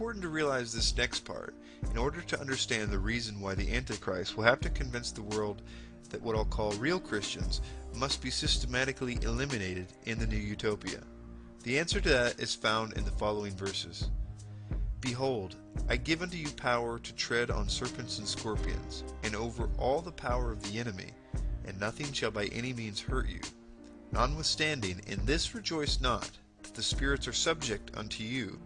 important to realize this next part in order to understand the reason why the Antichrist will have to convince the world that what I'll call real Christians must be systematically eliminated in the new utopia. The answer to that is found in the following verses. Behold, I give unto you power to tread on serpents and scorpions, and over all the power of the enemy, and nothing shall by any means hurt you. Notwithstanding, in this rejoice not, that the spirits are subject unto you,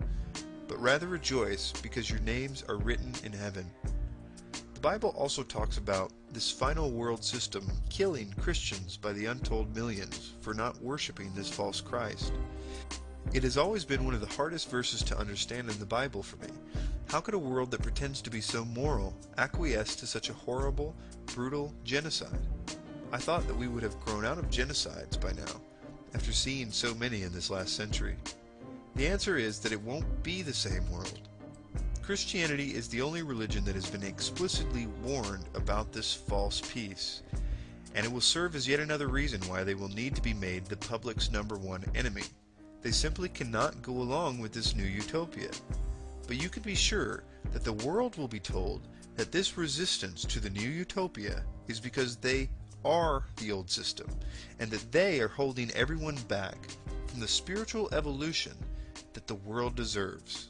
but rather rejoice because your names are written in heaven. The Bible also talks about this final world system killing Christians by the untold millions for not worshiping this false Christ. It has always been one of the hardest verses to understand in the Bible for me. How could a world that pretends to be so moral acquiesce to such a horrible, brutal genocide? I thought that we would have grown out of genocides by now, after seeing so many in this last century. The answer is that it won't be the same world. Christianity is the only religion that has been explicitly warned about this false peace, and it will serve as yet another reason why they will need to be made the public's #1 enemy. They simply cannot go along with this new utopia. But you can be sure that the world will be told that this resistance to the new utopia is because they are the old system, and that they are holding everyone back from the spiritual evolution that the world deserves.